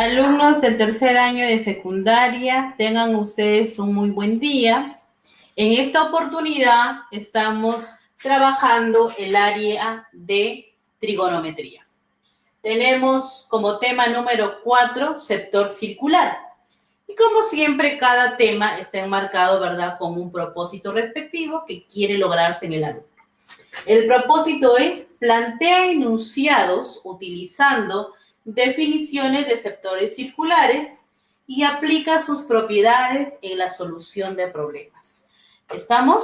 Alumnos del tercer año de secundaria, tengan ustedes un muy buen día. En esta oportunidad estamos trabajando el área de trigonometría. Tenemos como tema número 4, sector circular. Y como siempre, cada tema está enmarcado, ¿verdad?, con un propósito respectivo que quiere lograrse en el alumno. El propósito es plantea enunciados utilizando definiciones de sectores circulares y aplica sus propiedades en la solución de problemas. ¿Estamos?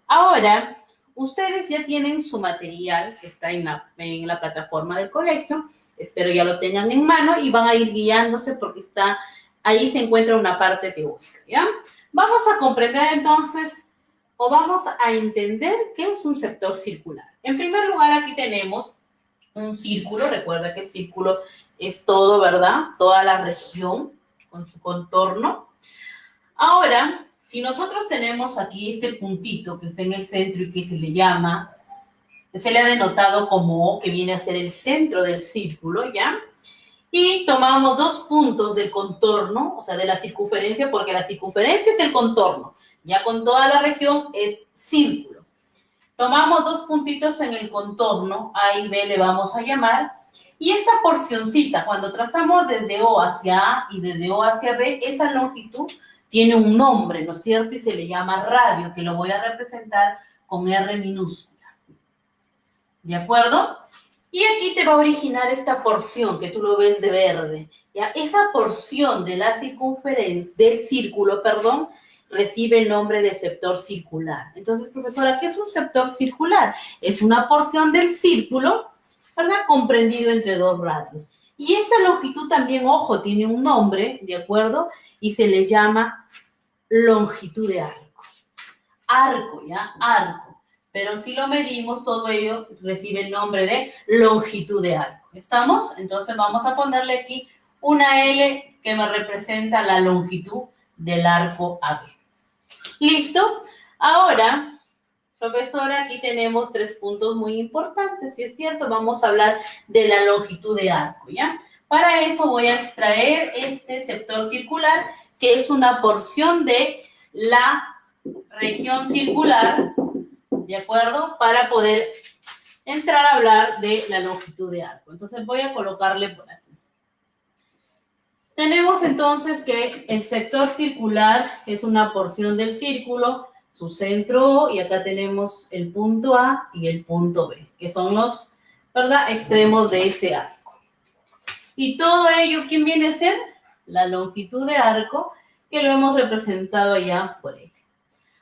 Ahora, ustedes ya tienen su material que está en la plataforma del colegio. Espero ya lo tengan en mano y van a ir guiándose porque ahí se encuentra una parte teórica, ¿ya? Vamos a comprender entonces o vamos a entender qué es un sector circular. En primer lugar, aquí tenemos un círculo. Recuerda que el círculo es todo, ¿verdad? Toda la región con su contorno. Ahora, si nosotros tenemos aquí este puntito que está en el centro y que se le ha denotado como O, que viene a ser el centro del círculo, ¿ya? Y tomamos dos puntos del contorno, o sea, de la circunferencia, porque la circunferencia es el contorno. Ya con toda la región es círculo. Tomamos dos puntitos en el contorno, A y B le vamos a llamar, y esta porcioncita, cuando trazamos desde O hacia A y desde O hacia B, esa longitud tiene un nombre, ¿no es cierto? Y se le llama radio, que lo voy a representar con R minúscula. ¿De acuerdo? Y aquí te va a originar esta porción que tú lo ves de verde. ¿Ya? Esa porción de la circunferencia, del círculo, perdón, recibe el nombre de sector circular. Entonces, profesora, ¿qué es un sector circular? Es una porción del círculo, ¿verdad?, comprendido entre dos radios. Y esta longitud también, ojo, tiene un nombre, ¿de acuerdo? Y se le llama longitud de arco. Arco, ¿ya? Arco. Pero si lo medimos, todo ello recibe el nombre de longitud de arco. ¿Estamos? Entonces vamos a ponerle aquí una L que me representa la longitud del arco AB. ¿Listo? Ahora, profesora, aquí tenemos tres puntos muy importantes. Si es cierto, vamos a hablar de la longitud de arco, ¿ya? Para eso voy a extraer este sector circular, que es una porción de la región circular, ¿de acuerdo? Para poder entrar a hablar de la longitud de arco. Entonces voy a colocarle por aquí. Tenemos entonces que el sector circular es una porción del círculo, su centro O, y acá tenemos el punto A y el punto B, que son los, ¿verdad?, extremos de ese arco. Y todo ello, ¿quién viene a ser? La longitud de arco, que lo hemos representado allá por él.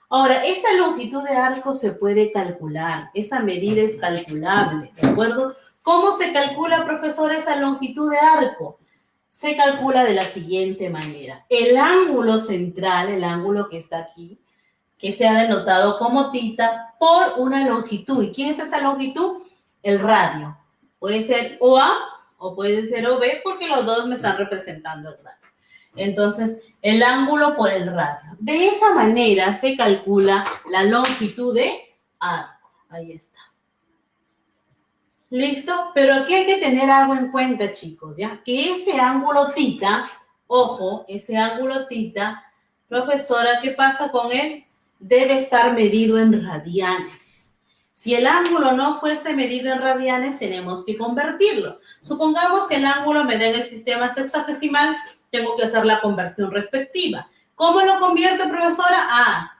Ahora, esta longitud de arco se puede calcular, esa medida es calculable, ¿de acuerdo? ¿Cómo se calcula, profesor, esa longitud de arco? Se calcula de la siguiente manera. El ángulo central, el ángulo que está aquí, que se ha denotado como θ, por una longitud. ¿Y quién es esa longitud? El radio. Puede ser OA o puede ser OB, porque los dos me están representando el radio. Entonces, el ángulo por el radio. De esa manera se calcula la longitud de arco. Ahí está. ¿Listo? Pero aquí hay que tener algo en cuenta, chicos, ¿ya? Que ese ángulo θ, ojo, ese ángulo θ, profesora, ¿qué pasa con él? Debe estar medido en radianes. Si el ángulo no fuese medido en radianes, tenemos que convertirlo. Supongamos que el ángulo me da en el sistema sexagesimal, tengo que hacer la conversión respectiva. ¿Cómo lo convierto, profesora? Ah,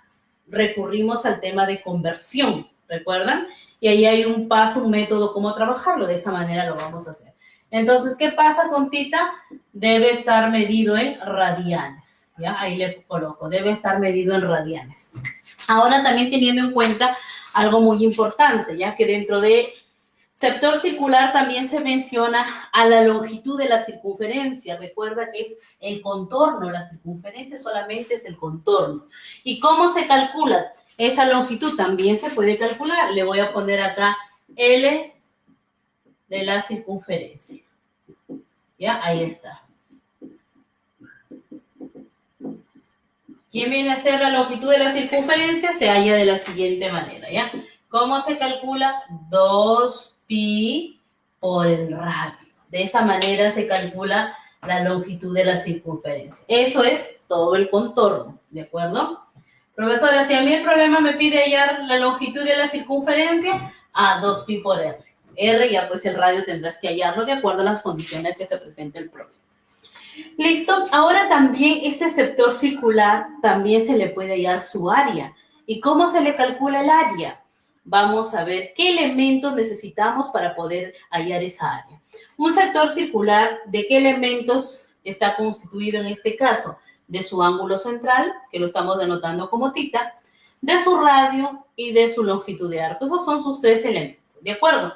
recurrimos al tema de conversión, ¿recuerdan? Y ahí hay un paso, un método, cómo trabajarlo. De esa manera lo vamos a hacer. Entonces, ¿qué pasa con θ? Debe estar medido en radianes. ¿Ya? Ahí le coloco, debe estar medido en radianes. Ahora también teniendo en cuenta algo muy importante, ya que dentro de sector circular también se menciona a la longitud de la circunferencia. Recuerda que es el contorno, la circunferencia solamente es el contorno. ¿Y cómo se calcula? Esa longitud también se puede calcular. Le voy a poner acá L de la circunferencia. ¿Ya? Ahí está. ¿Quién viene a ser la longitud de la circunferencia? Se halla de la siguiente manera, ¿ya? ¿Cómo se calcula? 2pi por el radio. De esa manera se calcula la longitud de la circunferencia. Eso es todo el contorno, ¿de acuerdo? Profesora, si a mí el problema me pide hallar la longitud de la circunferencia, 2pi por r. R ya pues el radio tendrás que hallarlo de acuerdo a las condiciones que se presenta el problema. Listo, ahora también este sector circular también se le puede hallar su área. ¿Y cómo se le calcula el área? Vamos a ver qué elementos necesitamos para poder hallar esa área. Un sector circular, ¿de qué elementos está constituido en este caso? De su ángulo central, que lo estamos denotando como tita, de su radio y de su longitud de arco. Esos son sus tres elementos, ¿de acuerdo?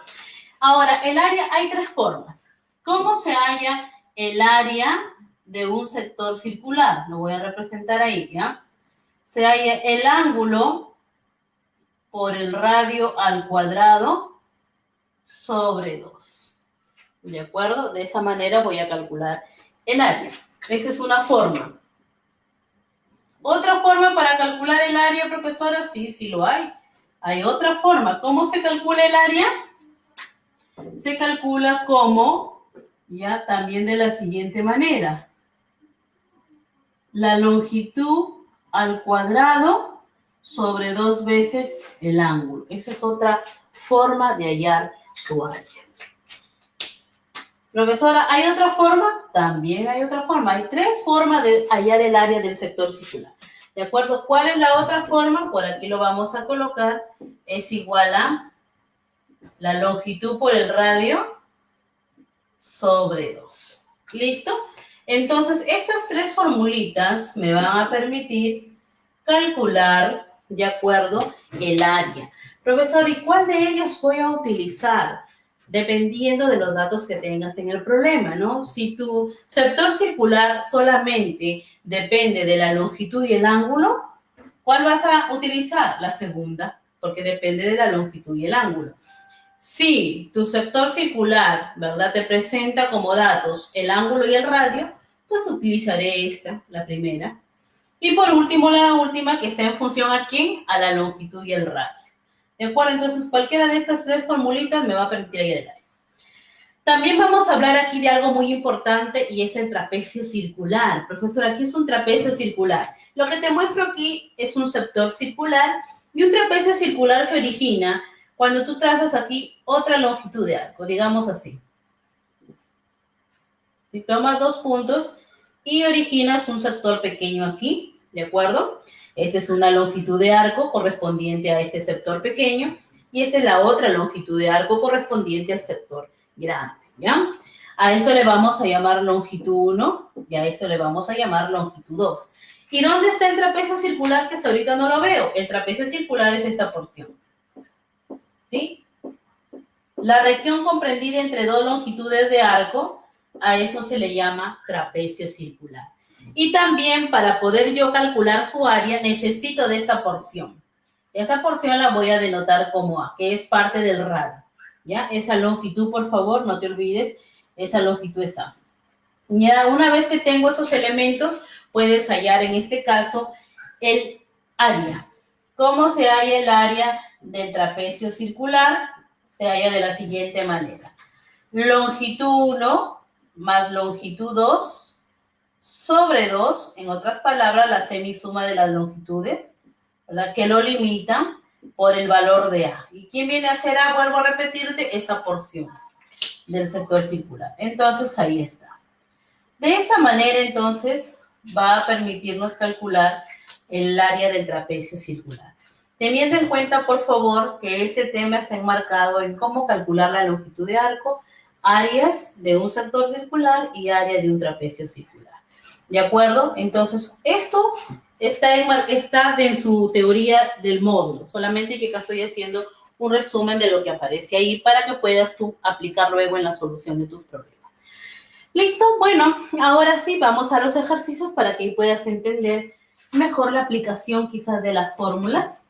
Ahora, el área hay tres formas. ¿Cómo se halla el área de un sector circular? Lo voy a representar ahí, ¿ya? Se halla el ángulo por el radio al cuadrado sobre 2. ¿De acuerdo? De esa manera voy a calcular el área. Esa es una forma. ¿Otra forma para calcular el área, profesora? Sí, sí lo hay. Hay otra forma. ¿Cómo se calcula el área? Se calcula como, ya también de la siguiente manera. La longitud al cuadrado sobre 2 veces el ángulo. Esa es otra forma de hallar su área. Profesora, ¿hay otra forma? También hay otra forma. Hay tres formas de hallar el área del sector circular. ¿De acuerdo? ¿Cuál es la otra forma? Por aquí lo vamos a colocar. Es igual a la longitud por el radio sobre 2. ¿Listo? Entonces, estas tres formulitas me van a permitir calcular, de acuerdo, el área. Profesor, ¿y cuál de ellas voy a utilizar? Dependiendo de los datos que tengas en el problema, ¿no? Si tu sector circular solamente depende de la longitud y el ángulo, ¿cuál vas a utilizar? La segunda, porque depende de la longitud y el ángulo. Si tu sector circular, ¿verdad?, te presenta como datos el ángulo y el radio, pues utilizaré esta, la primera. Y por último, la última, que está en función a quién, a la longitud y el radio. ¿De acuerdo? Entonces, cualquiera de estas tres formulitas me va a permitir hallar el área. También vamos a hablar aquí de algo muy importante y es el trapecio circular. Profesor, aquí es un trapecio circular. Lo que te muestro aquí es un sector circular y un trapecio circular se origina cuando tú trazas aquí otra longitud de arco, digamos así. Si tomas 2 puntos y originas un sector pequeño aquí, ¿de acuerdo? Esta es una longitud de arco correspondiente a este sector pequeño y esta es la otra longitud de arco correspondiente al sector grande, ¿ya? A esto le vamos a llamar longitud 1 y a esto le vamos a llamar longitud 2. ¿Y dónde está el trapecio circular que hasta ahorita no lo veo? El trapecio circular es esta porción, ¿sí? La región comprendida entre dos longitudes de arco, a eso se le llama trapecio circular. Y también para poder yo calcular su área necesito de esta porción. Esa porción la voy a denotar como A, que es parte del radio. ¿Ya? Esa longitud, por favor, no te olvides, esa longitud es A. Ya una vez que tengo esos elementos, puedes hallar en este caso el área. ¿Cómo se halla el área del trapecio circular? Se halla de la siguiente manera. Longitud 1 más longitud 2 sobre 2, en otras palabras, la semisuma de las longitudes, ¿verdad?, que lo limitan por el valor de A. ¿Y quién viene a ser A? Vuelvo a repetirte, esa porción del sector circular. Entonces, ahí está. De esa manera, entonces, va a permitirnos calcular el área del trapecio circular. Teniendo en cuenta, por favor, que este tema está enmarcado en cómo calcular la longitud de arco, áreas de un sector circular y área de un trapecio circular. ¿De acuerdo? Entonces, esto está en su teoría del módulo, solamente que acá estoy haciendo un resumen de lo que aparece ahí para que puedas tú aplicar luego en la solución de tus problemas. ¿Listo? Bueno, ahora sí, vamos a los ejercicios para que puedas entender mejor la aplicación quizás de las fórmulas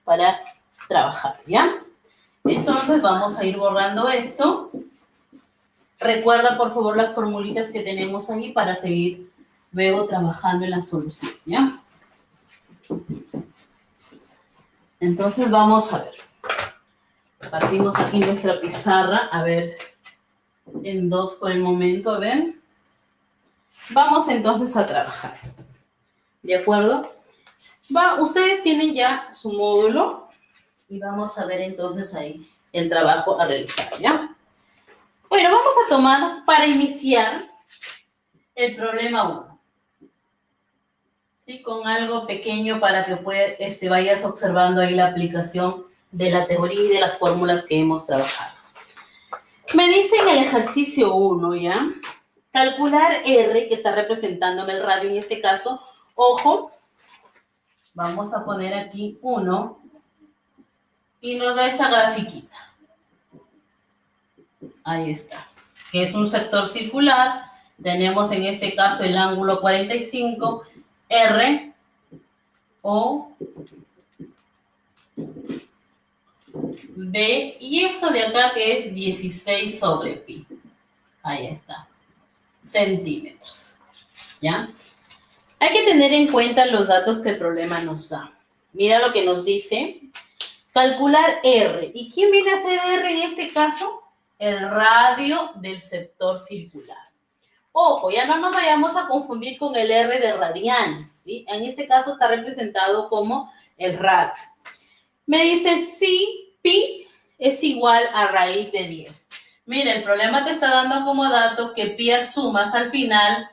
para trabajar, ¿ya? Entonces, vamos a ir borrando esto. Recuerda, por favor, las formulitas que tenemos ahí para seguir luego trabajando en la solución, ¿ya? Entonces, vamos a ver. Partimos aquí nuestra pizarra, a ver, en 2 por el momento, a ver. Vamos entonces a trabajar. ¿De acuerdo? Ustedes tienen ya su módulo y vamos a ver entonces ahí el trabajo a realizar, ¿ya? Bueno, vamos a tomar para iniciar el problema 1. ¿Sí? Con algo pequeño para que vayas observando ahí la aplicación de la teoría y de las fórmulas que hemos trabajado. Me dice en el ejercicio 1, ¿ya? Calcular R, que está representándome el radio en este caso. Ojo, vamos a poner aquí 1 y nos da esta grafiquita. Ahí está. Que es un sector circular. Tenemos en este caso el ángulo 45, R, O, B, y esto de acá que es 16 sobre pi. Ahí está. Centímetros. ¿Ya? Hay que tener en cuenta los datos que el problema nos da. Mira lo que nos dice. Calcular R. ¿Y quién viene a ser R en este caso? El radio del sector circular. Ojo, ya no nos vayamos a confundir con el R de radianes, ¿sí? En este caso está representado como el radio. Me dice si pi es igual a raíz de 10. Mira, el problema te está dando como dato que pi asumas al final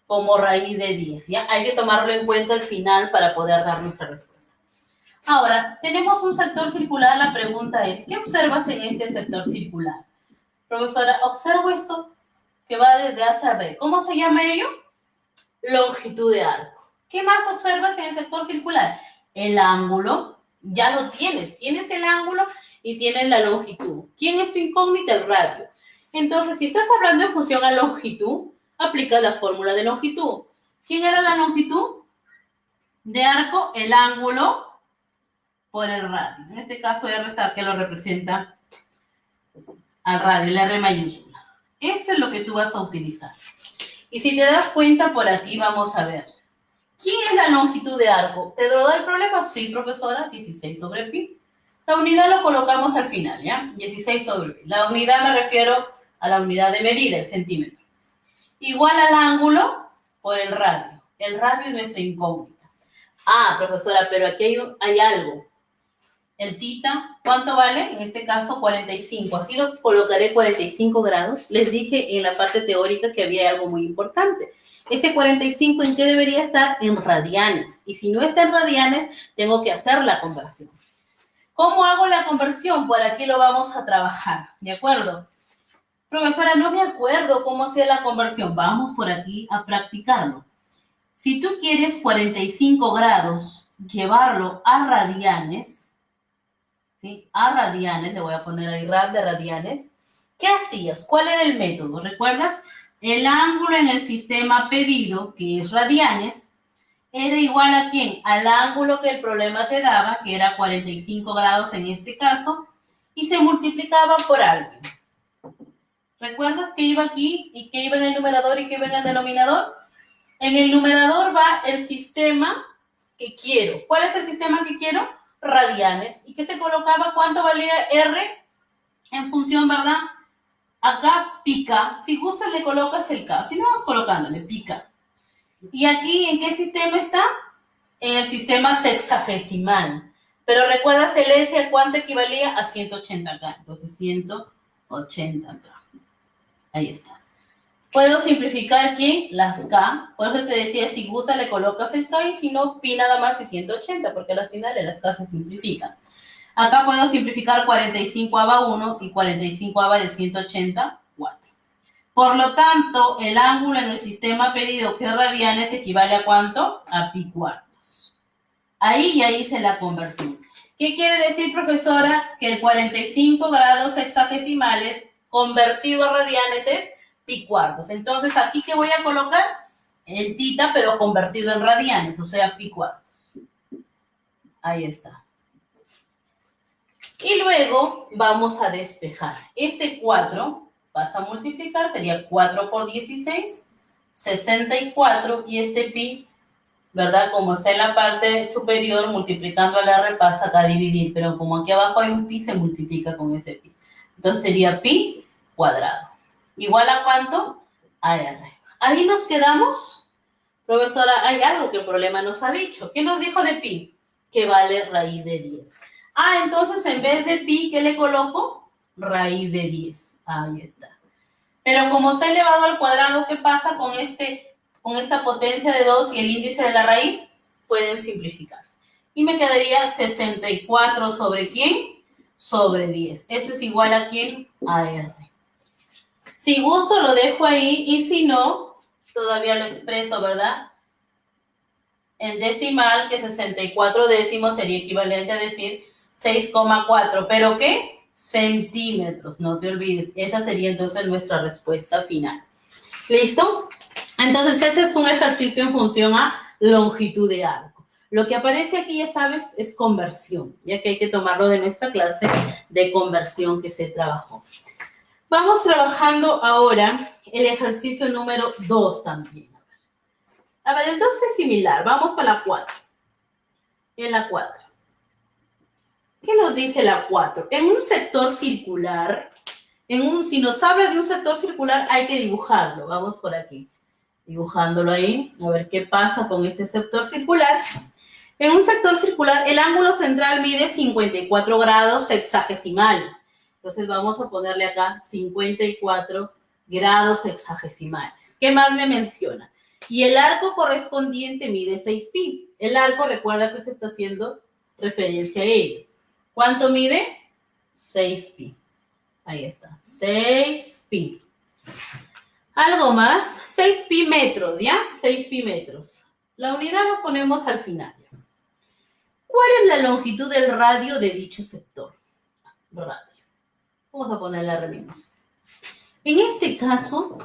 como raíz de 10, ¿ya? Hay que tomarlo en cuenta al final para poder dar nuestra respuesta. Ahora, tenemos un sector circular. La pregunta es, ¿qué observas en este sector circular? Profesora, observo esto que va desde A hasta B. ¿Cómo se llama ello? Longitud de arco. ¿Qué más observas en el sector circular? El ángulo. Ya lo tienes. Tienes el ángulo y tienes la longitud. ¿Quién es tu incógnita? El radio. Entonces, si estás hablando en función a longitud, aplica la fórmula de longitud. ¿Quién era la longitud de arco? El ángulo por el radio. En este caso, R está que lo representa al radio, el R mayúscula. Eso es lo que tú vas a utilizar. Y si te das cuenta, por aquí vamos a ver. ¿Quién es la longitud de arco? ¿Te lo da el problema? Sí, profesora, 16 sobre pi. La unidad lo colocamos al final, ¿ya? 16 sobre pi. La unidad me refiero a la unidad de medida, el centímetro. Igual al ángulo por el radio. El radio es nuestra incógnita. Ah, profesora, pero aquí hay algo. El tita, ¿cuánto vale? En este caso, 45. Así lo colocaré 45 grados. Les dije en la parte teórica que había algo muy importante. Ese 45, ¿en qué debería estar? En radianes. Y si no está en radianes, tengo que hacer la conversión. ¿Cómo hago la conversión? Por aquí lo vamos a trabajar, ¿de acuerdo? Profesora, no me acuerdo cómo hacer la conversión. Vamos por aquí a practicarlo. Si tú quieres 45 grados, llevarlo a radianes, ¿sí? A radianes, le voy a poner ahí rad de radianes. ¿Qué hacías? ¿Cuál era el método? ¿Recuerdas? El ángulo en el sistema pedido, que es radianes, era igual a ¿quién? Al ángulo que el problema te daba, que era 45 grados en este caso, y se multiplicaba por algo. ¿Recuerdas que iba aquí y que iba en el numerador y que iba en el denominador? En el numerador va el sistema que quiero. ¿Cuál es el sistema que quiero? Radianes. ¿Y qué se colocaba? ¿Cuánto valía R? En función, ¿verdad? Acá pica. Si gustas le colocas el K. Si no, vas colocándole pica. ¿Y aquí en qué sistema está? En el sistema sexagesimal. Pero recuerdas el S, ¿a cuánto equivalía? A 180K. Entonces 180K. Ahí está. Puedo simplificar ¿quién? Las K. Por eso te decía, si gusta le colocas el K y si no, pi nada más y 180, porque al final las K se simplifican. Acá puedo simplificar 45 a 1 y 45 a de 180, 4. Por lo tanto, el ángulo en el sistema pedido, que es radianes, equivale a ¿cuánto? A pi cuartos. Ahí ya hice la conversión. ¿Qué quiere decir, profesora? Que el 45 grados sexagesimales convertido a radianes es pi cuartos. Entonces, ¿aquí qué voy a colocar? El tita, pero convertido en radianes, o sea, pi cuartos. Ahí está. Y luego vamos a despejar. Este 4 vas a multiplicar, sería 4 por 16, 64, y este pi, ¿verdad? Como está en la parte superior, multiplicando al R pasa acá a dividir, pero como aquí abajo hay un pi, se multiplica con ese pi. Entonces sería pi cuadrado. ¿Igual a cuánto? A R. Ahí nos quedamos. Profesora, hay algo que el problema nos ha dicho. ¿Qué nos dijo de pi? Que vale raíz de 10. Entonces en vez de pi, ¿qué le coloco? Raíz de 10. Ahí está. Pero como está elevado al cuadrado, ¿qué pasa con esta potencia de 2 y el índice de la raíz? Pueden simplificarse. Y me quedaría 64 sobre ¿quién? Sobre 10. Eso es igual a ¿quién? A R. Si gusto lo dejo ahí y si no, todavía lo expreso, ¿verdad? En decimal, que 64 décimos sería equivalente a decir 6,4. ¿Pero qué? Centímetros, no te olvides. Esa sería entonces nuestra respuesta final. ¿Listo? Entonces ese es un ejercicio en función a longitud de arco. Lo que aparece aquí, ya sabes, es conversión, ya que hay que tomarlo de nuestra clase de conversión que se trabajó. Vamos trabajando ahora el ejercicio número 2 también. A ver, el 2 es similar. Vamos con la 4. En la 4. ¿Qué nos dice la 4? En un sector circular, si nos habla de un sector circular, hay que dibujarlo. Vamos por aquí. Dibujándolo ahí. A ver qué pasa con este sector circular. En un sector circular, el ángulo central mide 54 grados sexagesimales. Entonces vamos a ponerle acá 54 grados sexagesimales. ¿Qué más me menciona? Y el arco correspondiente mide 6pi. El arco, recuerda que se está haciendo referencia a ello. ¿Cuánto mide? 6pi. Ahí está, 6pi. Algo más, 6pi metros, ¿ya? 6pi metros. La unidad la ponemos al final. ¿Cuál es la longitud del radio de dicho sector? Radio. Vamos a poner la R-. En este caso,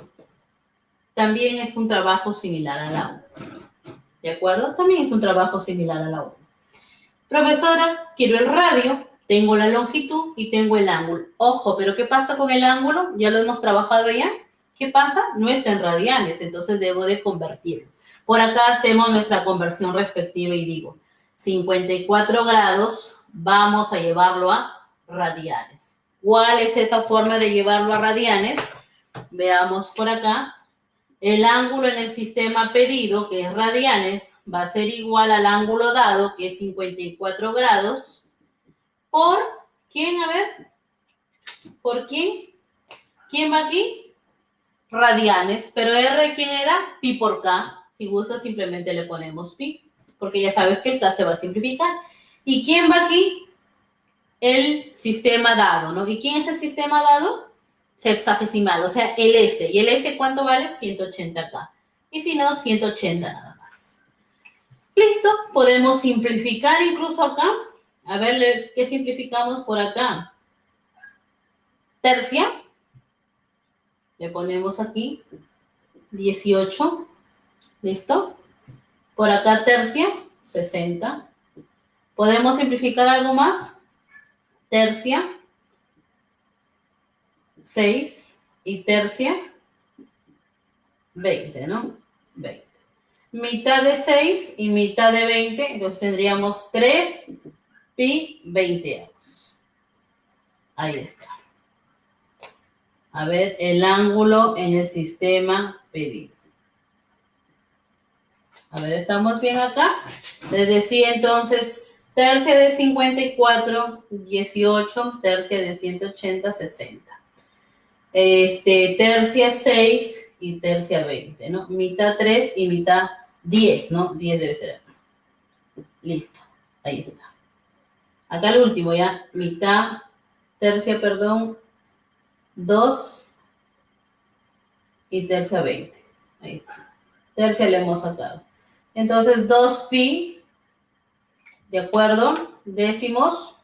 también es un trabajo similar a la 1. ¿De acuerdo? También es un trabajo similar a la 1. Profesora, quiero el radio, tengo la longitud y tengo el ángulo. Ojo, pero ¿qué pasa con el ángulo? Ya lo hemos trabajado ya. ¿Qué pasa? No está en radianes, entonces debo de convertirlo. Por acá hacemos nuestra conversión respectiva y digo, 54 grados, vamos a llevarlo a radianes. ¿Cuál es esa forma de llevarlo a radianes? Veamos por acá. El ángulo en el sistema pedido, que es radianes, va a ser igual al ángulo dado, que es 54 grados, por, ¿quién? A ver, ¿por quién? ¿Quién va aquí? Radianes, pero R, ¿quién era? Pi por K. Si gusta, simplemente le ponemos pi, porque ya sabes que el K se va a simplificar. ¿Y quién va aquí? El sistema dado, ¿no? ¿Y quién es el sistema dado? Sexagesimal, o sea, el S. ¿Y el S cuánto vale? 180K. Y si no, 180 nada más. Listo, podemos simplificar incluso acá. A ver, ¿qué simplificamos por acá? Tercia. Le ponemos aquí 18. ¿Listo? Por acá tercia, 60. ¿Podemos simplificar algo más? Tercia, 6 y tercia, 20, ¿no? 20. Mitad de 6 y mitad de 20, entonces tendríamos 3 pi 20. Ahí está. A ver, el ángulo en el sistema pedido. A ver, ¿estamos bien acá? Les decía entonces, tercia de 54, 18, tercia de 180, 60. Tercia 6 y tercia 20, ¿no? Mitad 3 y mitad 10, ¿no? 10 debe ser. Listo, ahí está. Acá el último ya, mitad, tercia, perdón, 2 y tercia 20. Ahí está. Tercia le hemos sacado. Entonces 2pi, ¿de acuerdo? Décimos.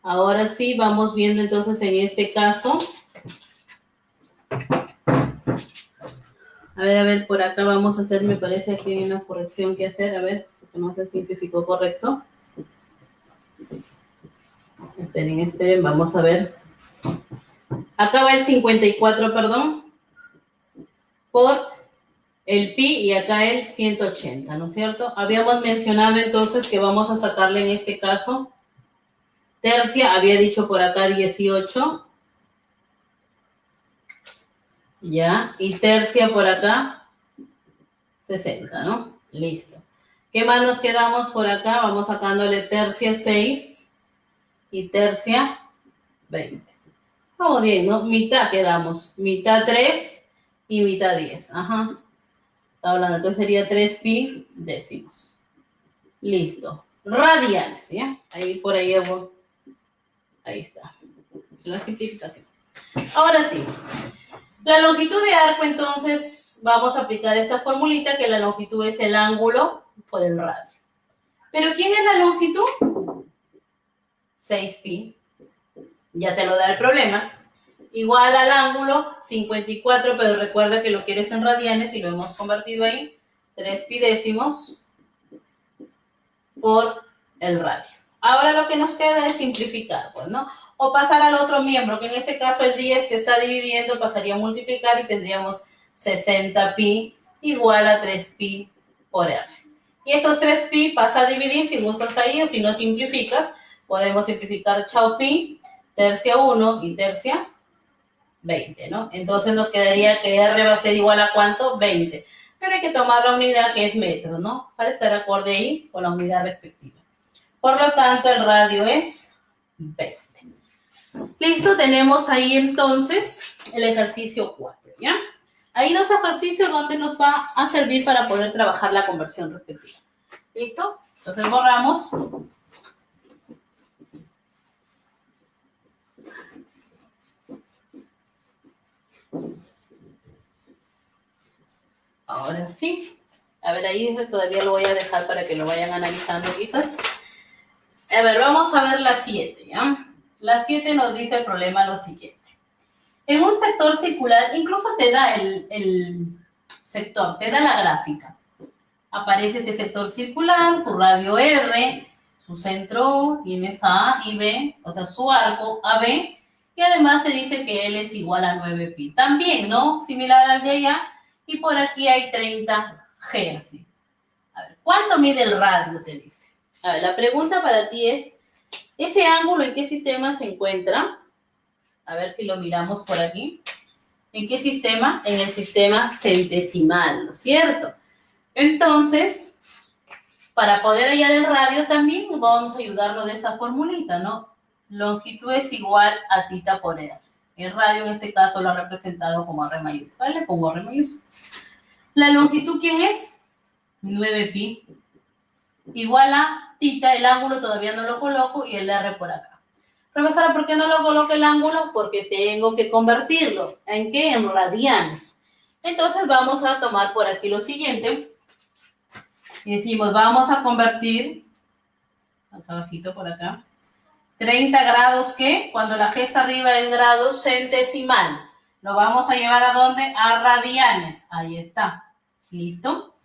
Ahora sí, vamos viendo entonces en este caso. A ver, por acá vamos a hacer, me parece que hay una corrección que hacer, a ver, porque no se simplificó correcto. Esperen, vamos a ver. Acá va el 54, perdón, por el pi y acá el 180, ¿no es cierto? Habíamos mencionado entonces que vamos a sacarle en este caso tercia, había dicho por acá 18. Ya, y tercia por acá, 60, ¿no? Listo. ¿Qué más nos quedamos por acá? Vamos sacándole tercia 6 y tercia 20. Vamos bien, ¿no? Mitad quedamos. Mitad 3 y mitad 10. Ajá. Está hablando, entonces sería 3 pi décimos. Listo. Radianes, ¿ya? Ahí por ahí hago. Ahí está. La simplificación. Ahora sí. La longitud de arco, entonces, vamos a aplicar esta formulita que la longitud es el ángulo por el radio. ¿Pero quién es la longitud? 6 pi. Ya te lo da el problema. Igual al ángulo, 54, pero recuerda que lo quieres en radianes y lo hemos convertido ahí. 3 pi décimos por el radio. Ahora lo que nos queda es simplificar, pues, ¿no? O pasar al otro miembro, que en este caso el 10 que está dividiendo pasaría a multiplicar y tendríamos 60 pi igual a 3 pi por r. Y estos 3 pi pasa a dividir si gustas ahí o si no simplificas, podemos simplificar chao pi, tercia 1 y tercia 20, ¿no? Entonces nos quedaría que r va a ser igual a ¿cuánto? 20. Pero hay que tomar la unidad que es metro, ¿no? Para estar acorde ahí con la unidad respectiva. Por lo tanto, el radio es 20. Listo, tenemos ahí entonces el ejercicio 4, ¿ya? Hay dos ejercicios donde nos va a servir para poder trabajar la conversión respectiva. ¿Listo? Entonces borramos. Ahora sí. A ver, ahí todavía lo voy a dejar para que lo vayan analizando quizás. A ver, vamos a ver la 7, ¿ya? La 7 nos dice el problema lo siguiente. En un sector circular, incluso te da el sector, te da la gráfica. Aparece este sector circular, su radio R, su centro, tienes A y B, o sea, su arco AB, y además te dice que L es igual a 9 pi. También, ¿no? Similar al de allá, y por aquí hay 30 G, así. A ver, ¿cuánto mide el radio? Te dice. A ver, la pregunta para ti es, ¿ese ángulo en qué sistema se encuentra? A ver si lo miramos por aquí. ¿En qué sistema? En el sistema centesimal, ¿no es cierto? Entonces, para poder hallar el radio también vamos a ayudarnos de esa formulita, ¿no? Longitud es igual a tita por r. El radio en este caso lo ha representado como R mayúscula. Le pongo R mayúscula. ¿La longitud quién es? 9 pi. Igual a tita, el ángulo todavía no lo coloco y el R por acá. Profesora, ¿por qué no lo coloco el ángulo? Porque tengo que convertirlo. ¿En qué? En radianes. Entonces vamos a tomar por aquí lo siguiente. Y decimos, vamos a convertir, más abajito por acá, 30 grados, ¿qué? Cuando la G está arriba es grados centesimal. Lo vamos a llevar ¿a dónde? A radianes. Ahí está. ¿Listo?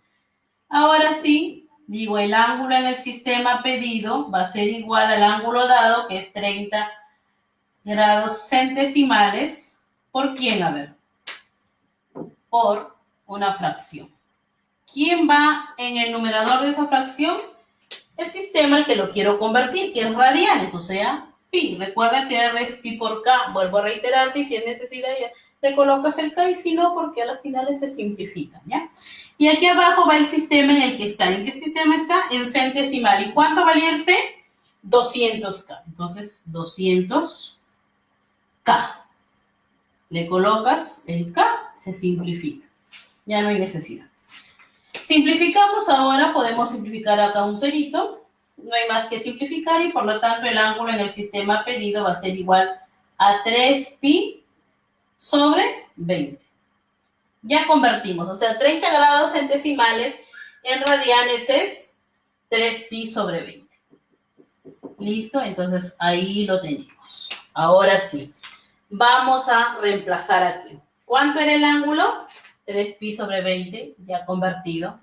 Ahora sí, digo, el ángulo en el sistema pedido va a ser igual al ángulo dado, que es 30 grados centesimales. ¿Por quién? A ver. Por una fracción. ¿Quién va en el numerador de esa fracción? El sistema al que lo quiero convertir, que es radianes, o sea, pi. Recuerda que R es pi por K. Vuelvo a reiterarte y si es necesidad ya le colocas el K y si no, porque a las finales se simplifican, ¿ya? Y aquí abajo va el sistema en el que está. ¿En qué sistema está? En centesimal. ¿Y cuánto valía el C? 200K. Entonces, 200K. Le colocas el K, se simplifica. Ya no hay necesidad. Simplificamos ahora, podemos simplificar acá un cerito, no hay más que simplificar y por lo tanto el ángulo en el sistema pedido va a ser igual a 3 pi sobre 20. Ya convertimos, o sea, 30 grados centesimales en radianes es 3 pi sobre 20. ¿Listo? Entonces ahí lo tenemos. Ahora sí, vamos a reemplazar aquí. ¿Cuánto era el ángulo? 3 pi sobre 20, ya convertido.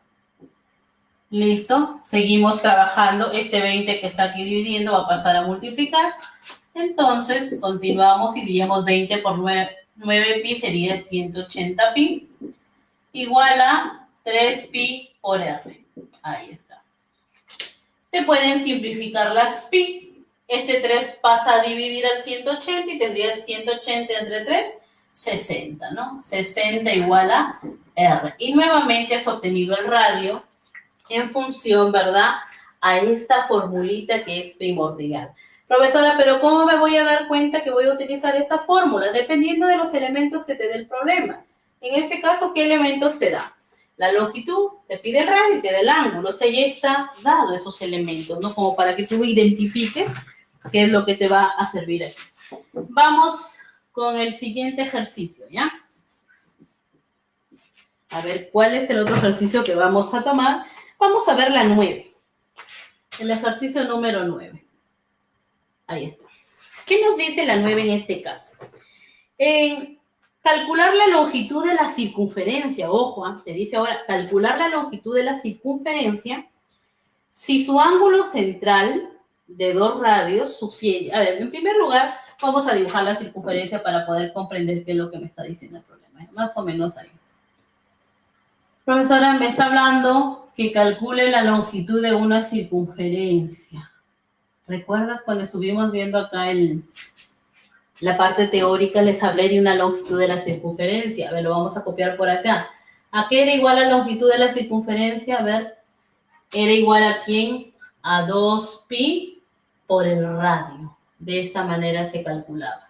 Listo, seguimos trabajando. Este 20 que está aquí dividiendo va a pasar a multiplicar. Entonces, continuamos y diríamos 20 por 9 pi sería 180 pi. Igual a 3 pi por r. Ahí está. Se pueden simplificar las pi. Este 3 pasa a dividir al 180 y tendrías 180 entre 3. 60, ¿no? 60 igual a R. Y nuevamente has obtenido el radio en función, ¿verdad?, a esta formulita que es primordial. Profesora, pero ¿cómo me voy a dar cuenta que voy a utilizar esta fórmula? Dependiendo de los elementos que te dé el problema. En este caso, ¿qué elementos te da? La longitud, te pide el radio y te da el ángulo. O sea, ya está dado esos elementos, ¿no? Como para que tú identifiques qué es lo que te va a servir aquí. Vamos con el siguiente ejercicio, ¿ya? A ver, ¿cuál es el otro ejercicio que vamos a tomar? Vamos a ver la 9. El ejercicio número 9. Ahí está. ¿Qué nos dice la 9 en este caso? Calcular la longitud de la circunferencia. Ojo, te dice ahora, calcular la longitud de la circunferencia si su ángulo central de 2 radios sucede. A ver, en primer lugar, vamos a dibujar la circunferencia para poder comprender qué es lo que me está diciendo el problema. Más o menos ahí. Profesora, me está hablando que calcule la longitud de una circunferencia. ¿Recuerdas cuando estuvimos viendo acá la parte teórica? Les hablé de una longitud de la circunferencia. A ver, lo vamos a copiar por acá. ¿A qué era igual la longitud de la circunferencia? A ver, era igual a ¿quién? A 2pi por el radio. De esta manera se calculaba.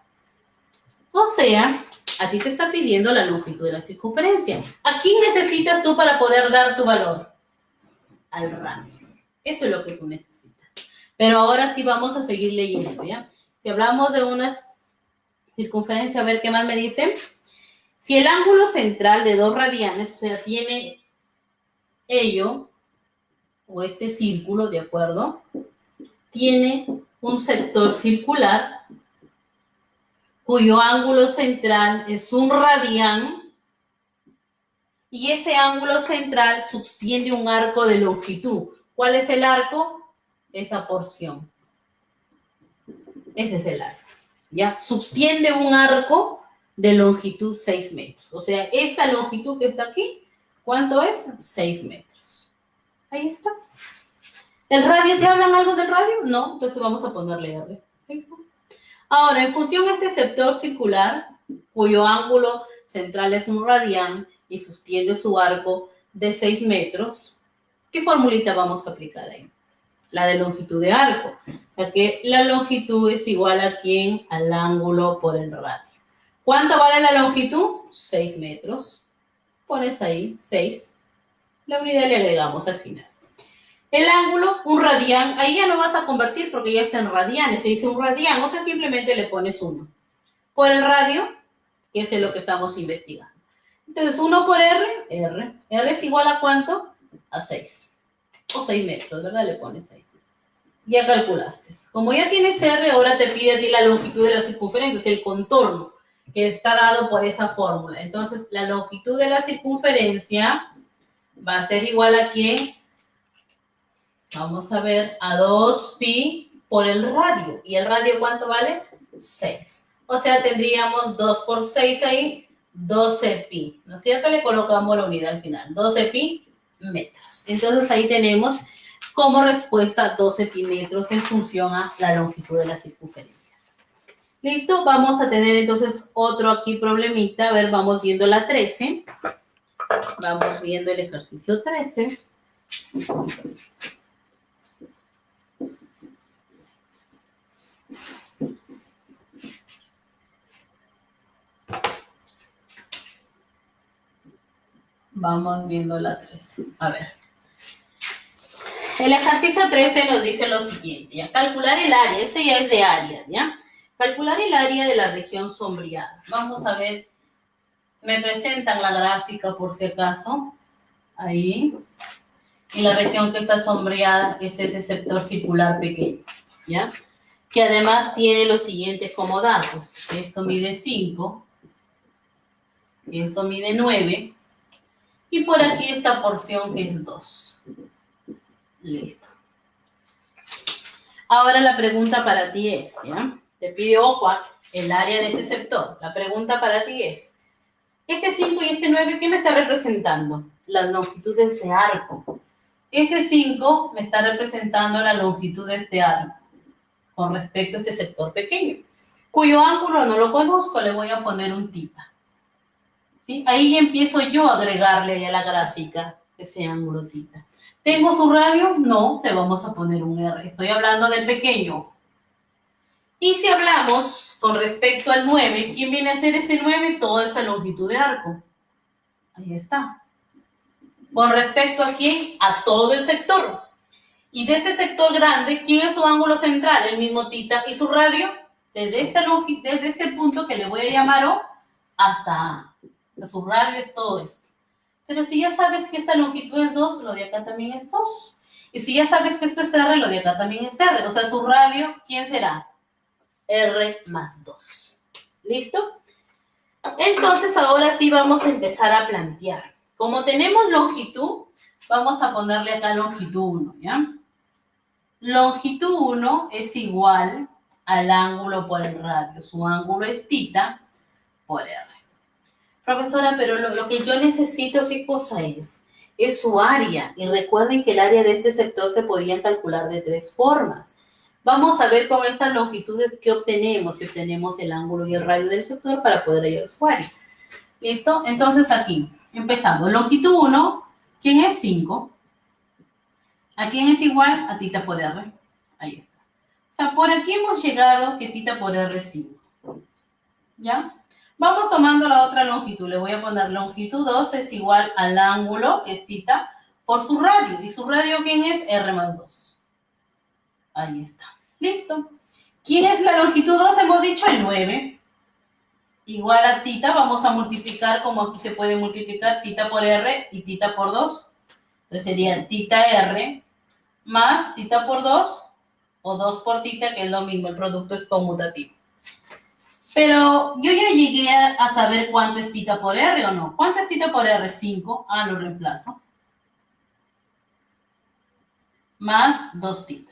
O sea, a ti te está pidiendo la longitud de la circunferencia. ¿A quién necesitas tú para poder dar tu valor? Al radio. Eso es lo que tú necesitas. Pero ahora sí vamos a seguir leyendo, ¿ya? Si hablamos de una circunferencia, a ver qué más me dice. Si el ángulo central de 2 radianes, o sea, tiene ello, o este círculo, ¿de acuerdo? Tiene un sector circular cuyo ángulo central es 1 radián y ese ángulo central subtiende un arco de longitud. ¿Cuál es el arco? Esa porción. Ese es el arco. ¿Ya? Subtiende un arco de longitud 6 metros. O sea, esta longitud que está aquí, ¿cuánto es? 6 metros. Ahí está. ¿El radio? ¿Te hablan algo del radio? No, entonces vamos a ponerle R. Ahí está. Ahora, en función a este sector circular, cuyo ángulo central es 1 radián y sostiene su arco de 6 metros, ¿qué formulita vamos a aplicar ahí? La de longitud de arco, ya que la longitud es igual a ¿quién? Al ángulo por el radio. ¿Cuánto vale la longitud? 6 metros. Pones ahí 6. La unidad le agregamos al final. El ángulo, 1 radián, ahí ya no vas a convertir porque ya está en radianes, se dice 1 radián, o sea, simplemente le pones 1. Por el radio, que es lo que estamos investigando. Entonces, 1 por R, R. R es igual a ¿cuánto? A 6. O 6 metros, ¿verdad? Le pones ahí. Ya calculaste. Como ya tienes R, ahora te pide allí la longitud de la circunferencia, o sea, el contorno que está dado por esa fórmula. Entonces, la longitud de la circunferencia va a ser igual a ¿quién? Vamos a ver, a 2pi por el radio. ¿Y el radio cuánto vale? 6. O sea, tendríamos 2 por 6 ahí, 12pi. ¿No es cierto? Le colocamos la unidad al final. 12pi metros. Entonces, ahí tenemos como respuesta 12 pi metros en función a la longitud de la circunferencia. ¿Listo? Vamos a tener entonces otro aquí problemita. A ver, vamos viendo la 13. Vamos viendo el ejercicio 13. Vamos viendo la 13. A ver. El ejercicio 13 nos dice lo siguiente, ¿ya? Calcular el área, este ya es de área, ¿ya? Calcular el área de la región sombreada. Vamos a ver, me presentan la gráfica por si acaso, ahí. Y la región que está sombreada es ese sector circular pequeño, ¿ya? Que además tiene los siguientes como datos. Esto mide 5, esto mide 9, y por aquí esta porción que es 2. Listo. Ahora la pregunta para ti es, ¿ya? Te pide, ojo, el área de este sector. La pregunta para ti es, este 5 y este 9, ¿qué me está representando? La longitud de ese arco. Este 5 me está representando la longitud de este arco con respecto a este sector pequeño, cuyo ángulo no lo conozco, le voy a poner un θ. ¿sí? Ahí ya empiezo yo a agregarle a la gráfica ese ángulo θ. ¿Tengo su radio? No, le vamos a poner un R. Estoy hablando del pequeño. Y si hablamos con respecto al 9, ¿quién viene a ser ese 9? Toda esa longitud de arco. Ahí está. ¿Con respecto a quién? A todo el sector. Y de este sector grande, ¿quién es su ángulo central? El mismo θ. ¿Y su radio? Desde este punto que le voy a llamar O hasta A. O sea, su radio es todo esto. Pero si ya sabes que esta longitud es 2, lo de acá también es 2. Y si ya sabes que esto es R, lo de acá también es R. O sea, su radio, ¿quién será? R más 2. ¿Listo? Entonces, ahora sí vamos a empezar a plantear. Como tenemos longitud, vamos a ponerle acá longitud 1, ¿ya? Longitud 1 es igual al ángulo por el radio. Su ángulo es θ por R. Profesora, pero lo que yo necesito, ¿qué cosa es? Es su área. Y recuerden que el área de este sector se podía calcular de 3 formas. Vamos a ver con estas longitudes qué obtenemos. Si obtenemos el ángulo y el radio del sector para poder hallar su área. ¿Listo? Entonces aquí, empezando. Longitud 1, ¿quién es? 5. ¿A quién es igual? A θ por R. Ahí está. O sea, por aquí hemos llegado que θ por R es 5. ¿Ya? Vamos tomando la otra longitud. Le voy a poner longitud 2 es igual al ángulo, que es θ, por su radio. ¿Y su radio quién es? R más 2. Ahí está. Listo. ¿Quién es la longitud 2? Hemos dicho el 9. Igual a θ, vamos a multiplicar como aquí se puede multiplicar θ por R y θ por 2. Entonces sería θR más θ por 2 o 2 por θ, que es lo mismo, el producto es conmutativo. Pero yo ya llegué a saber cuánto es θ por R o no. ¿Cuánto es θ por R? 5. Ah, lo reemplazo. Más 2θ.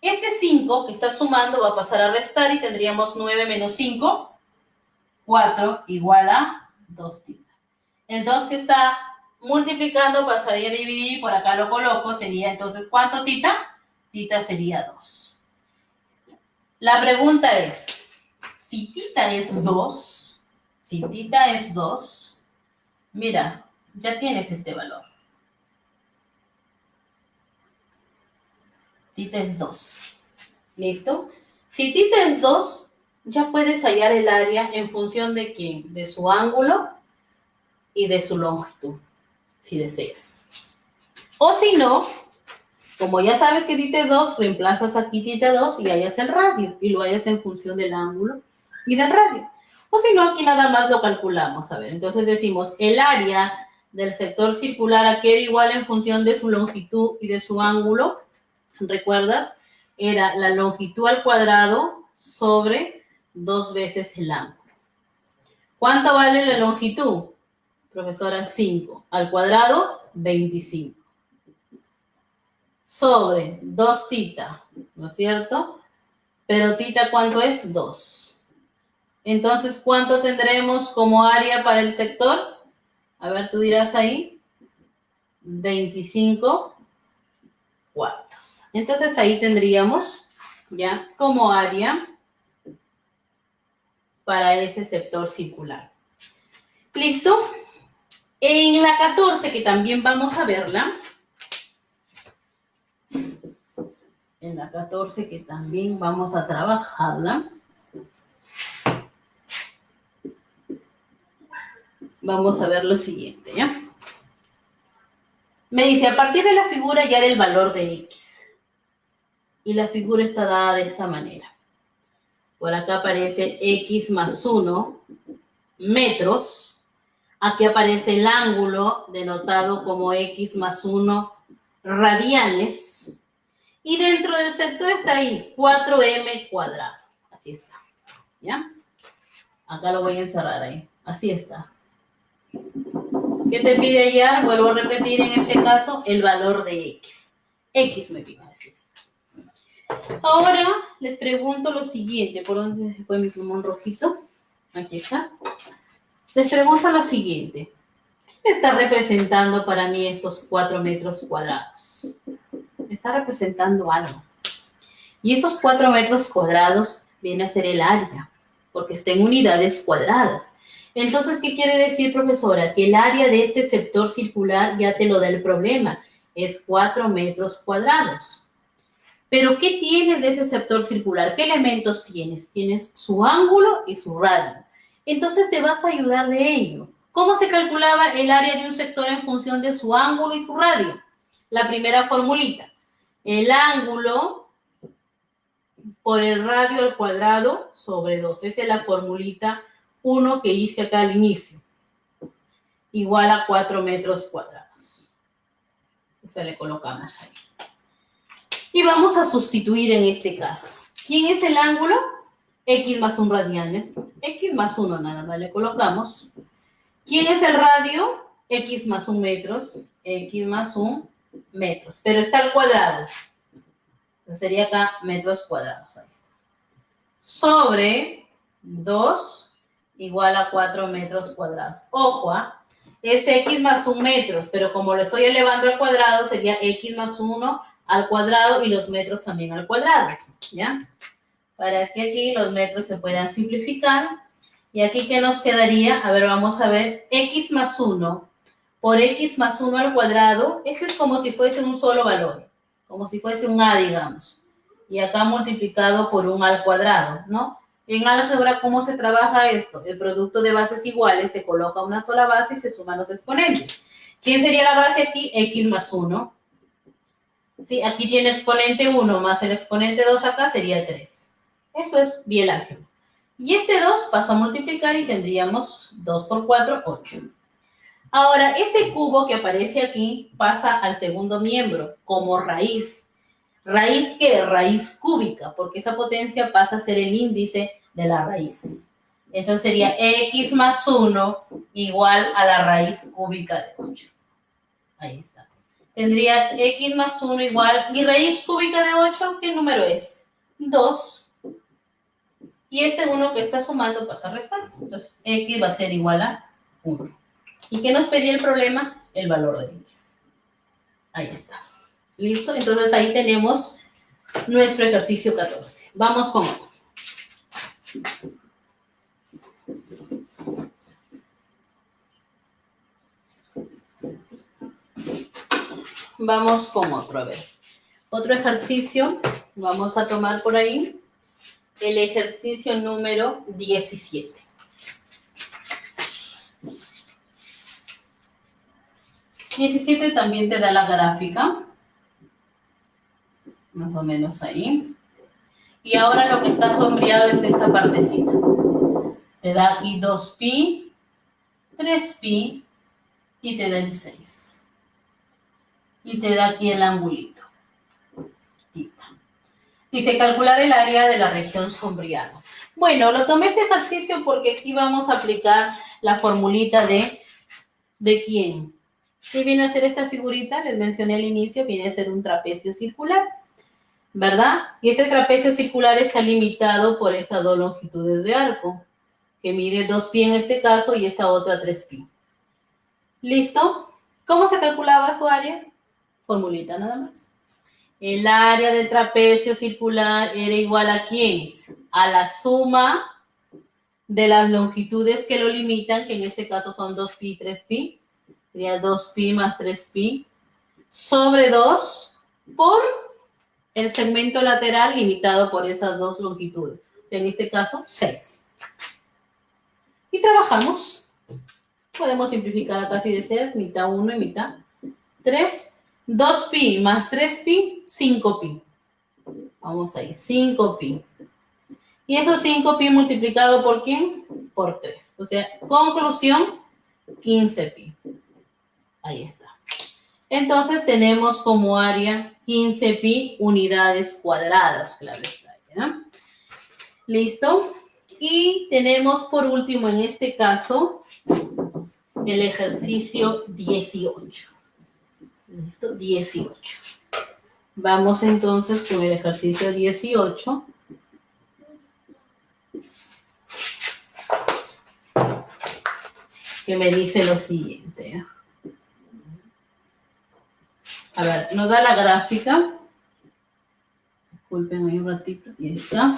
Este 5 que está sumando va a pasar a restar y tendríamos 9 menos 5, 4 igual a 2θ. El 2 que está multiplicando pasaría a dividir, por acá lo coloco, sería entonces ¿cuánto θ? Θ sería 2. La pregunta es, si θ es 2, mira, ya tienes este valor. θ es 2. ¿Listo? Si θ es 2, ya puedes hallar el área en función de quién, de su ángulo y de su longitud, si deseas. O si no, como ya sabes que θ es 2, reemplazas aquí θ2 y hallas el radio, y lo hallas en función del ángulo y del radio. O si no, aquí nada más lo calculamos, a ver. Entonces decimos, el área del sector circular queda igual en función de su longitud y de su ángulo. ¿Recuerdas? Era la longitud al cuadrado sobre 2 veces el ángulo. ¿Cuánto vale la longitud? Profesora, 5. Al cuadrado, 25. Sobre 2θ, ¿no es cierto? Pero θ, ¿cuánto es? 2. Entonces, ¿cuánto tendremos como área para el sector? A ver, tú dirás ahí. 25 cuartos. Entonces, ahí tendríamos ya como área para ese sector circular. ¿Listo? En la 14, que también vamos a verla. En la 14, que también vamos a trabajarla. Vamos a ver lo siguiente, ¿ya? Me dice, a partir de la figura hallar el valor de X. Y la figura está dada de esta manera. Por acá aparece X más 1 metros. Aquí aparece el ángulo denotado como X más 1 radianes. Y dentro del sector está ahí 4m cuadrado. Así está. ¿Ya? Acá lo voy a encerrar ahí. Así está. ¿Qué te pide hallar? Vuelvo a repetir en este caso el valor de X. X me pide, así es. Ahora les pregunto lo siguiente. ¿Por dónde se fue mi plumón rojito? Aquí está. Les pregunto lo siguiente. ¿Qué está representando para mí estos 4 metros cuadrados? Está representando algo. Y esos 4 metros cuadrados viene a ser el área, porque está en unidades cuadradas. Entonces, ¿qué quiere decir, profesora? Que el área de este sector circular ya te lo da el problema. Es 4 metros cuadrados. Pero, ¿qué tienes de ese sector circular? ¿Qué elementos tienes? Tienes su ángulo y su radio. Entonces, te vas a ayudar de ello. ¿Cómo se calculaba el área de un sector en función de su ángulo y su radio? La primera formulita. El ángulo por el radio al cuadrado sobre 2. Esa es la formulita 1 que hice acá al inicio. Igual a 4 metros cuadrados. O sea, le colocamos ahí. Y vamos a sustituir en este caso. ¿Quién es el ángulo? X más 1 radianes. X más 1 nada más le colocamos. ¿Quién es el radio? X más 1 metros. X más 1 metros. Pero está al cuadrado. Entonces sería acá metros cuadrados. Ahí está. Sobre 2 igual a 4 metros cuadrados. Ojo, es X más 1 metros, pero como lo estoy elevando al cuadrado, sería X más 1 al cuadrado y los metros también al cuadrado, ¿ya? Para que aquí los metros se puedan simplificar. Y aquí, ¿qué nos quedaría? A ver, vamos a ver. X más 1 por X más 1 al cuadrado. Esto es como si fuese un solo valor, como si fuese un A, digamos. Y acá multiplicado por 1 al cuadrado, ¿no? En álgebra, ¿cómo se trabaja esto? El producto de bases iguales se coloca una sola base y se suman los exponentes. ¿Quién sería la base aquí? X más 1. ¿Sí? Aquí tiene exponente 1 más el exponente 2 acá sería 3. Eso es bien álgebra. Y este 2 pasa a multiplicar y tendríamos 2 por 4, 8. Ahora, ese cubo que aparece aquí pasa al segundo miembro como raíz. ¿Raíz qué? Raíz cúbica, porque esa potencia pasa a ser el índice de la raíz. Entonces sería X más 1 igual a la raíz cúbica de 8. Ahí está. Tendría X más 1 igual, ¿y raíz cúbica de 8 qué número es? 2. Y este 1 que está sumando pasa a restar. Entonces X va a ser igual a 1. ¿Y qué nos pedía el problema? El valor de X. Ahí está. ¿Listo? Entonces ahí tenemos nuestro ejercicio 14. Vamos con otro. Vamos con otro, a ver. Otro ejercicio, vamos a tomar por ahí el ejercicio número 17. También te da la gráfica, más o menos ahí. Y ahora lo que está sombreado es esta partecita. Te da aquí 2pi, 3pi y te da el 6. Y te da aquí el angulito. Dice calcular el área de la región sombreada. Bueno, lo tomé este ejercicio porque aquí vamos a aplicar la formulita ¿de quién? ¿Qué viene a ser esta figurita? Les mencioné al inicio, viene a ser un trapecio circular, ¿verdad? Y este trapecio circular está limitado por estas dos longitudes de arco, que mide 2pi en este caso y esta otra 3pi. ¿Listo? ¿Cómo se calculaba su área? Formulita nada más. El área del trapecio circular era igual ¿a quién? A la suma de las longitudes que lo limitan, que en este caso son 2pi y 3pi. Sería 2pi más 3pi sobre 2 por el segmento lateral limitado por esas dos longitudes. En este caso, 6. Y trabajamos. Podemos simplificar acá si deseas, mitad 1 y mitad 3. 2pi más 3pi, 5pi. Vamos ahí, 5pi. Y esos 5pi multiplicado por ¿quién? Por 3. O sea, conclusión, 15pi. Ahí está. Entonces tenemos como área 15pi unidades cuadradas, claro está, ¿ya? ¿Listo? Y tenemos por último en este caso el ejercicio 18. ¿Listo? 18. Vamos entonces con el ejercicio 18. Que me dice lo siguiente. A ver, nos da la gráfica. Disculpen ahí un ratito. Y ahí está.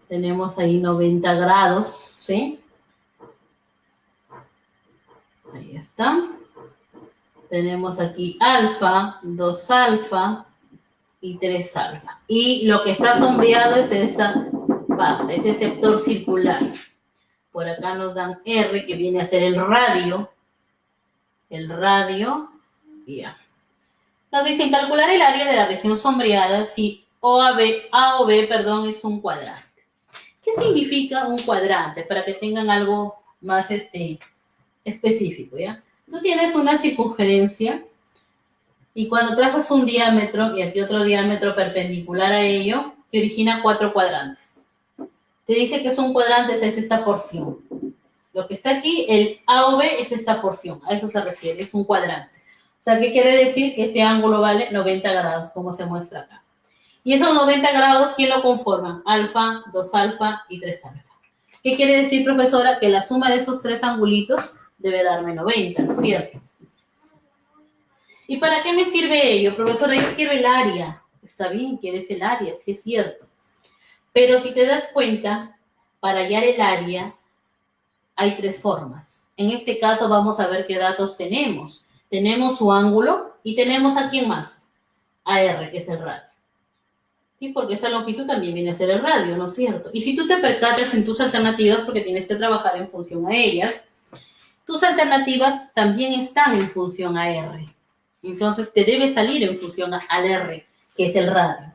Tenemos ahí 90 grados, ¿sí? Ahí está. Tenemos aquí alfa, 2 alfa y 3 alfa. Y lo que está sombreado es esta parte, ese sector circular. Por acá nos dan R, que viene a ser el radio. El radio, ya. Nos dicen calcular el área de la región sombreada si A o B, perdón, es un cuadrante. ¿Qué significa un cuadrante? Para que tengan algo más específico, ¿ya? Tú tienes una circunferencia y cuando trazas un diámetro y aquí otro diámetro perpendicular a ello, te origina 4 cuadrantes. Te dice que son cuadrantes, es esta porción. Lo que está aquí, el A o B, es esta porción. A eso se refiere, es un cuadrante. O sea, ¿qué quiere decir? Que este ángulo vale 90 grados, como se muestra acá. Y esos 90 grados, ¿quién lo conforman? Alfa, 2 alfa y 3 alfa. ¿Qué quiere decir, profesora? Que la suma de esos 3 angulitos debe darme 90, ¿no es cierto? ¿Y para qué me sirve ello? Profesora, yo quiero el área. Está bien, quieres el área, sí es cierto. Pero si te das cuenta, para hallar el área hay 3 formas. En este caso vamos a ver qué datos tenemos. Tenemos su ángulo y tenemos a quién más. A R, que es el radio. ¿Sí? Porque esta longitud también viene a ser el radio, ¿no es cierto? Y si tú te percatas en tus alternativas, porque tienes que trabajar en función a ellas, tus alternativas también están en función a R. Entonces te debe salir en función al R, que es el radio.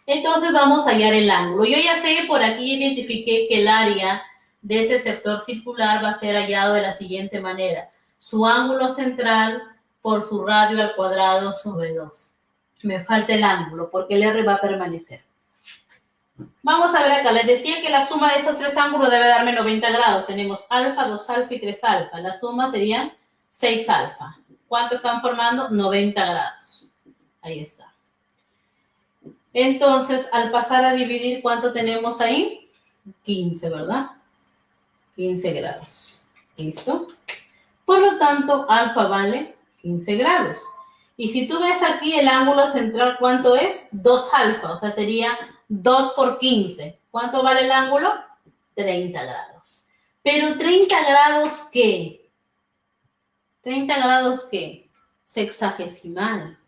Entonces vamos a hallar el ángulo. Yo ya sé, por aquí identifiqué que el área de ese sector circular va a ser hallado de la siguiente manera. Su ángulo central por su radio al cuadrado sobre 2. Me falta el ángulo porque el R va a permanecer. Vamos a ver acá. Les decía que la suma de esos 3 ángulos debe darme 90 grados. Tenemos alfa, 2 alfa y 3 alfa. La suma serían 6 alfa. ¿Cuánto están formando? 90 grados. Ahí está. Entonces, al pasar a dividir, ¿cuánto tenemos ahí? 15, ¿verdad? 15 grados. ¿Listo? Por lo tanto, alfa vale 15 grados. Y si tú ves aquí el ángulo central, ¿cuánto es? 2 alfa, o sea, sería 2 por 15. ¿Cuánto vale el ángulo? 30 grados. Pero 30 grados, ¿qué? 30 grados, ¿qué? Sexagesimal.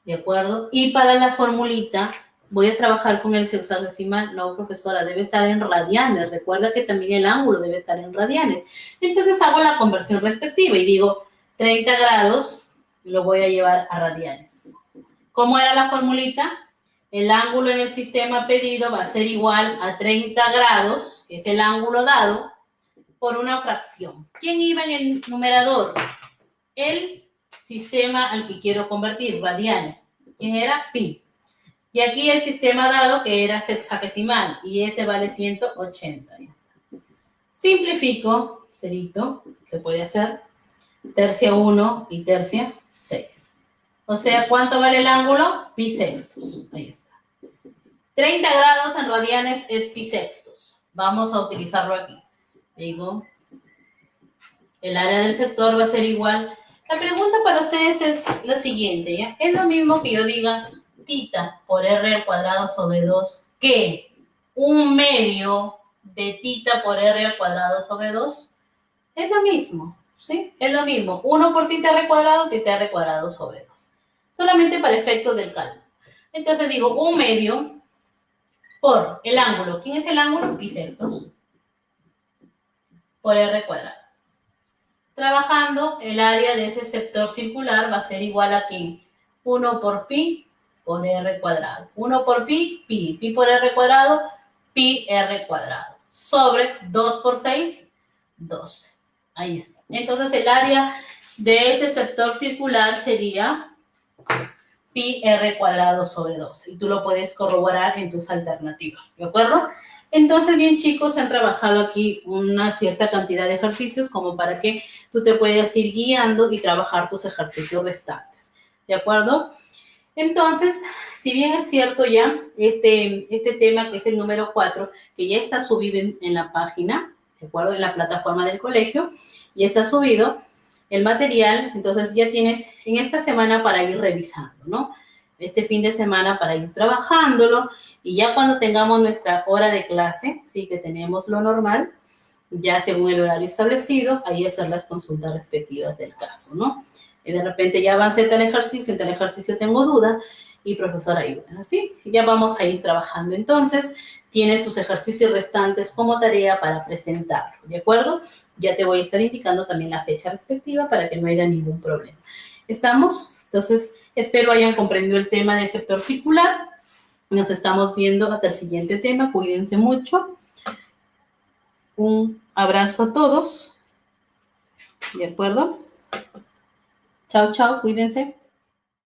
¿De acuerdo? Y para la formulita, voy a trabajar con el sexagesimal. No, profesora, debe estar en radianes. Recuerda que también el ángulo debe estar en radianes. Entonces hago la conversión respectiva y digo 30 grados lo voy a llevar a radianes. ¿Cómo era la formulita? El ángulo en el sistema pedido va a ser igual a 30 grados, que es el ángulo dado, por una fracción. ¿Quién iba en el numerador? El sistema al que quiero convertir, radianes. ¿Quién era? Pi. Y aquí el sistema dado que era sexagesimal y ese vale 180. Simplifico, cerito, se puede hacer, tercia 1 y tercia 6. O sea, ¿cuánto vale el ángulo? Pi sextos. Ahí está. 30 grados en radianes es pi sextos. Vamos a utilizarlo aquí. Digo, el área del sector va a ser igual. La pregunta para ustedes es la siguiente, ¿ya? Es lo mismo que yo diga tita por r al cuadrado sobre 2 que un medio de tita por r al cuadrado sobre 2. Es lo mismo, ¿sí? Es lo mismo. 1 por tita r cuadrado sobre 2. Solamente para efectos del cálculo. Entonces digo un medio por el ángulo. ¿Quién es el ángulo? Pi sextos por r cuadrado. Trabajando, el área de ese sector circular va a ser igual a ¿qué? 1 por pi por r cuadrado. 1 por pi, pi. Pi por r cuadrado, pi r cuadrado. Sobre 2 por 6, 12. Ahí está. Entonces, el área de ese sector circular sería pi r cuadrado sobre 12. Y tú lo puedes corroborar en tus alternativas. ¿De acuerdo? Entonces, bien chicos, han trabajado aquí una cierta cantidad de ejercicios como para que tú te puedas ir guiando y trabajar tus ejercicios restantes. ¿De acuerdo? Entonces, si bien es cierto ya, este tema que es el número 4, que ya está subido en la página, ¿de acuerdo? En la plataforma del colegio, ya está subido el material, entonces ya tienes en esta semana para ir revisando, ¿no? Este fin de semana para ir trabajándolo y ya cuando tengamos nuestra hora de clase, sí, que tenemos lo normal, ya según el horario establecido, ahí hacer las consultas respectivas del caso, ¿no? Y de repente ya avancé tal ejercicio, en tal ejercicio tengo duda, y profesora, ayúdenos, ¿sí? Ya vamos a ir trabajando. Entonces, tienes tus ejercicios restantes como tarea para presentarlo, ¿de acuerdo? Ya te voy a estar indicando también la fecha respectiva para que no haya ningún problema. ¿Estamos? Entonces, espero hayan comprendido el tema del sector circular. Nos estamos viendo hasta el siguiente tema. Cuídense mucho. Un abrazo a todos. ¿De acuerdo? Chao, chao. Cuídense.